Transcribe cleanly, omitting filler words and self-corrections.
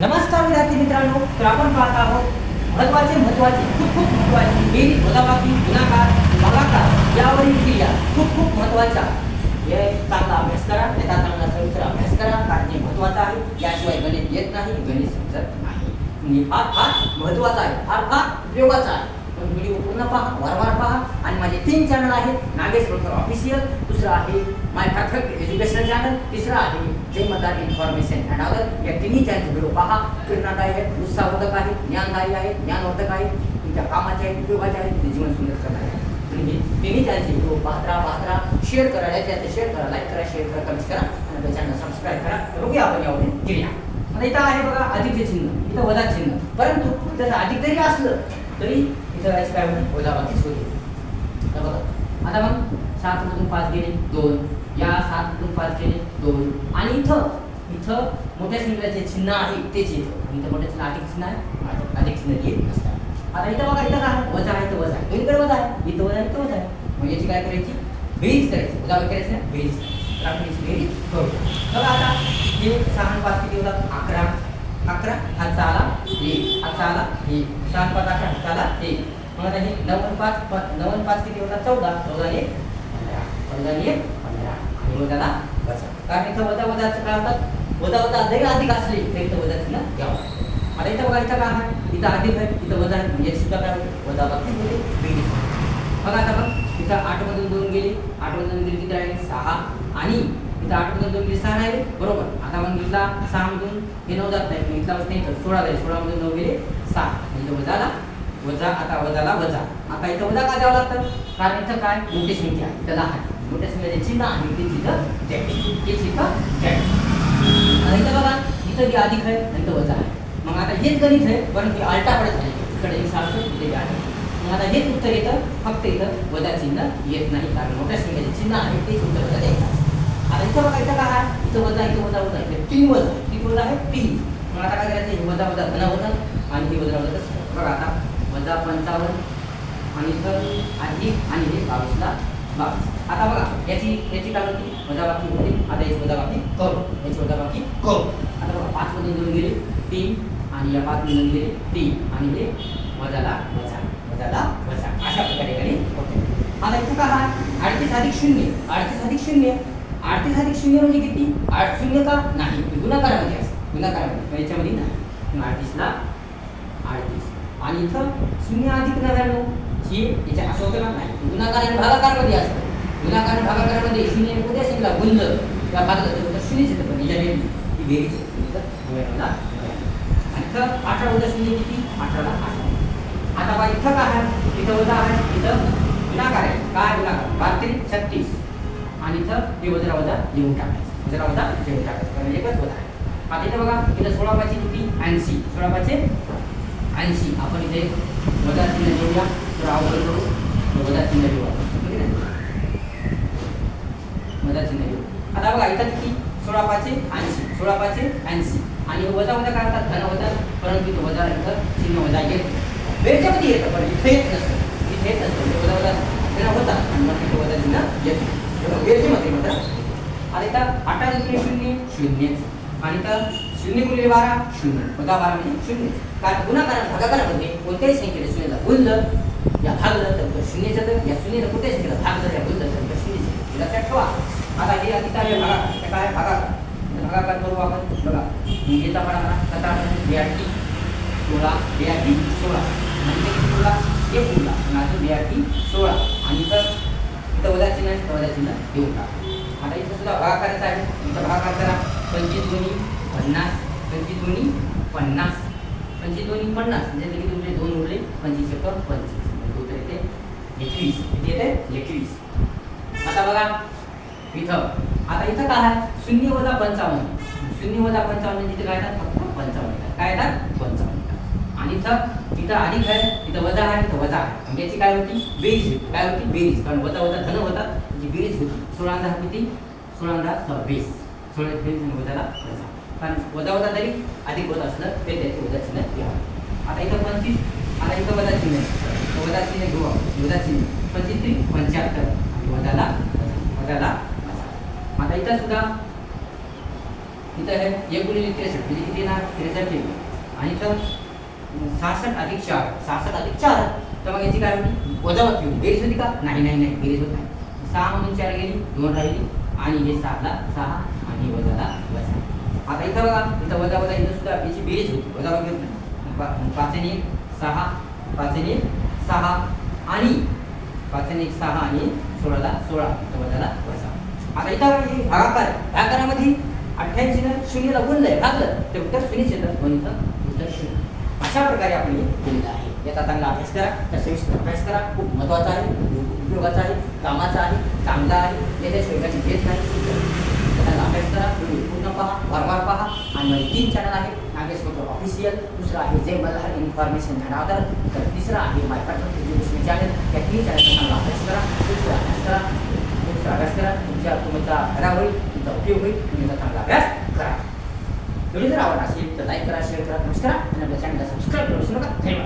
नमस्कार विद्यार्थी मित्रांनो, तर आपण पाहत आहोत महत्त्वाचे खूप महत्त्वाचे बेरीज, वजाबाकी, गुणाकार, भागाकार यावरील क्रिया खूप महत्त्वाच्या. हे चांगला अभ्यास करा, याचा चांगला सविस्तर अभ्यास करा, कारण हे महत्त्वाचं आहे. याशिवाय गणित येत नाही, गणित समजत नाही. फार महत्त्वाचा आहे, फार उपयोगाचा आहे. पण व्हिडिओ पूर्ण पहा, वारंवार पहा. आणि माझे 3 चॅनल आहेत. नागेश प्रखर ऑफिशियल, दुसरं आहे माय परफेक्ट एज्युकेशन चॅनल, तिसरं आहे जय मतदार इन्फॉर्मेशन अँड अदर. या तिन्ही चॅनल व्हिडिओ पहा. प्रेरणादायी आहेत, उत्साहवर्धक आहेत, ज्ञानदायी आहेत, ज्ञानवर्धक आहेत, तुमच्या कामाचे आहेत, उपयोगाचे आहेत, तुमचे जीवन सुंदर करणार आहे. तिन्ही चॅनलचे व्हिडिओ पाहत राहा. शेअर करा, त्याचं शेअर करा, लाईक करा, शेअर करा, कमेंट करा आणि आपल्या चॅनल सबस्क्राईब करा. बघूया आपण यावरील क्रिया. आता इथं आहे बघा अधिकचे चिन्ह, इथं वजा चिन्ह, परंतु त्याचं अधिक जरी असलं तरी इथं याची काय होईल, वजाबाकीच होईल. आता बघा, आता मग 7 मधून 5 गेले 2, या 7 मधून 5 गेले 2, आणि इथं मोठ्या चिन्हाचे चिन्ह आहे तेच येतं. इथं मोठ्या चिन्ह अधिक चिन्ह आहे, अधिक चिन्ह येत नसतात. आता इथं बघा, इथं काय वजा आहे, तर वजा आहे, दोन्हीकडे वजा आहे, इथं वजा आहे, इथं वजा आहे. मग याची काय करायची, बेरीज करायची. वजाबाकी करायची ना, बेरीज करायची. तर आपण याची बेरीज करू. बघा आता हे 6 आणि 5 किती होतात, 11. 11 हातचा आला 1, हातचा आला 1, 7 5 11 हातचा आला 1. मग आता हे 9 आणि 5 किती होतात, 14. 14 ने 15, 14 ने 15 आणि वजाला वजा. कारण इथं वजाचं काय होतात, वजा जरी अधिक असले तरी इथं वजा चिन्ह घ्यावं. आता इथं बघा, इथं काय आहे, इथं अधिक आहे, इथं वजा आहे, म्हणजे सुद्धा काय होते, वजाबाकी होते, बेरीज. बघा आता बघ, इथं 8 मधून 2 गेले, 8 मधून 2 गेले किती राहिले, 6. आणि इथं 8 मधून 2 गेले 6 राहिले, बरोबर. आता मग इथला 6 मधून हे 9 जात नाही, इथला नाही, तर 16 जाईल. 16 मधून 9 गेले 6, म्हणजे वजाला वजा. आता वजाला वजा. आता इथं वजा का द्यावं लागतं, कारण इथं काय मोठी संख्या आहे, इथं लहान मोठ्या संख्येचे चिन्ह आहे, ते चिन्ह द्यायचे, ते चिन्ह द्यायचे. आता इथं बघा, इथं जे अधिक आहे आणि इथं वजा आहे. मग आता हेच गणित आहे, परंतु आलटापडे झाले, इकडे सारखं इथे आहे. मग आता हेच उत्तर येतं, फक्त इथं वजा चिन्ह येत नाही, कारण मोठ्या संख्येचे चिन्ह आहे, तेच उत्तर वजा द्यायचं. आता इथं बघा, इथं काय आहे, इथं वजा, इथं वजा, वजा, इथे 3 वजा, 3 वजा आहे 3. मग आता काय करायचं, हे वजा धन होतं आणि हे वजा कसं. बघा आता वजा 55 आणि इथं अधिक आणि हे 22ला 22. आता बघा, याची काय होती, वजाबाकी होती. आता याची वजाबाकी करू, याची वजाबाकी करू. आता बघा, 5 मधून 2 गेले 3, आणि या 5 मधून गेले 3, आणि हे वजाला वजा, वजाला वजा, अशा प्रकारे गणित होते. आता इथं काय आहे, 38 अधिक 0, 38 अधिक 0, 38 अधिक 0 म्हणजे किती, 8 0 का नाही, गुणाकारामध्ये असते, गुणाकारामध्ये, याच्यामध्ये नाही. 38ला 38, आणि इथं 0 अधिक 99 हे याच्या असं होतं का, नाही, गुणाकार आणि भागाकारमध्ये असतं. गुणाकार आणि भागाकारामध्ये 0 कुठे असेल का, गुणलं किंवा भागलं तर 0 येतं, पण याच्या ही बेरीज होते. आणि इथं 18 वजा 0 किती, 18ला 18. आता बघा, इथं काय आहे, इथं वजा आहे, इथं गुणाकार आहे. काय गुणाकार, 32 36, आणि इथं हे वजा वजा लिहून टाकायचं, वजा वजा लिहून टाकायचं, कारण एकच वजा आहे. आता इथं बघा, इथं 16 पाचशे किती, 80, 16 पाचशे 80. आपण इथे वजा चिन्ह लिहूया, तर अवघड करू, वजा चिन्ह लिहू आपण, वजा चिन्ह लिहू. आता बघा, इथं किती, 16 पाचशे 80, 16 पाचशे 80, आणि वजा वजा काय होतात, धन होतात, परंतु इथं वजा, इथं चिन्ह वजा येत, बेरच्यामध्ये येतं, पण इथं येत नसतं, इथे येत नसतं, वजा वजा धन होतात आणि मग इथं वजा चिन्ह येतं, बेरजेमध्ये म्हणतात. आता इथं 18 गुणिले 0 0, आणि इथं 0 गुणिले 12 0, वजा 12 म्हणजे 0. कारण गुणाकार भागाकारामध्ये कोणत्याही संख्येला 0ला गुणलं या भागलं तर तो 0 येतं, या 0ला कोणत्याही संख्येला भागलं या गुणलं तर तो 0 येतं, लक्षात ठेवा. आता हे अधिकार आहे भागाकार, काय भागाकार करू आपण. बघा, याचा पडा म्हणा 17 82 16 82 16, म्हणजे किती उरला, 1 उरला, आणि अजून 82 16, आणि इथं वजा चिन्ह आहे, वजा चिन्ह देऊन टाका. आता इथं सुद्धा भागाकाराचा आहे, इथं भागाकार करा. 25 दोन्ही 50, 25 दोन्ही 50, 25 दोन्ही 50, म्हणजे किती तुमचे 2 उरले, 25 1 25, म्हणजे उत्तर येते 21. किती येते, 21. आता बघा इथं, आता इथं काय आहे, 0 वजा 55, 0 वजा 55 म्हणजे इथे काय येतात, फक्त 55 येतात, काय येतात, 55. आणि इथं अधिक आहे, इथं वजा आहे, इथं वजा आहे, म्हणजे याची काय होती, बेरीज, काय होती, बेरीज, कारण वजा वजा धन होतात, म्हणजे बेरीज होती. 16 10 किती, 16 10 26, 16 बेरीज आणि वजाला वजा, कारण वजा वजा जरी अधिक होत असलं तरी त्याचे वजा चिन्ह घ्यावं. आता इथं 25, आता इथं वजा चिन्ह, वजा चिन्ह घेऊ, वजा चिन्ह 25 3 75, आणि वजाला वजा, वजाला वजा. आता इथं सुद्धा इथं आहे 1 गुणिले 63 म्हणजे किती येणार 63 येईल. आणि इथं 66 अधिक 4 66 अधिक 4 तर मग याची काय होती वजाबाकी होती. बेरीज होती का नाही नाही नाही बेरीज होत नाही. 6 मधून 4 गेली 2 राहिली आणि हे 6 ला 6 आणि वजाला वजा. आता इथं बघा इथं वजा वजा इथं सुद्धा याची बेरीज होती वजाबाकी होत नाही. 5 आणि 1 6 5 आणि 1 6 आणि 5 आणि 1 6 आणि 16 ला 16 तर वजाला वजा. आता इथं भागाकार भागाकारामध्ये 88 ने 0 ला गुणलंय भागलं तर उत्तर 0 येतं म्हणून इथं उत्तर 0. अशा प्रकारे आपण हे केलेलं आहे. याचा चांगला अभ्यास करा, त्या सविस्तर अभ्यास करा. खूप महत्त्वाचा आहे, उपयोगाचा आहे, कामाचा आहे, चांगला आहे. याच्याशिवाय काही घेत नाही. त्याचा अभ्यास करा, पूर्ण पहा, वारंवार पहा. आणि माझे 3 चॅनल आहे. नागेश मोटर ऑफिशियल, दुसरा आहे जय मल्हार इन्फॉर्मेशन धनावतर, तर तिसरा आहे माय पाठक एज्युकेशन चॅनल. त्या 3 चॅनलचा चांगला अभ्यास करा, दुसरा अभ्यास करा, दुसरा अभ्यास करा. तुमचा फायदा होईल, तुमचा उपयोग होईल. तुम्ही याचा चांगला अभ्यास करा. व्हिडिओ जर आवडला असेल तर लाईक करा, शेअर करा, कमेंट करा आणि आपल्या चॅनलला सबस्क्राईब करू नका. धन्यवाद.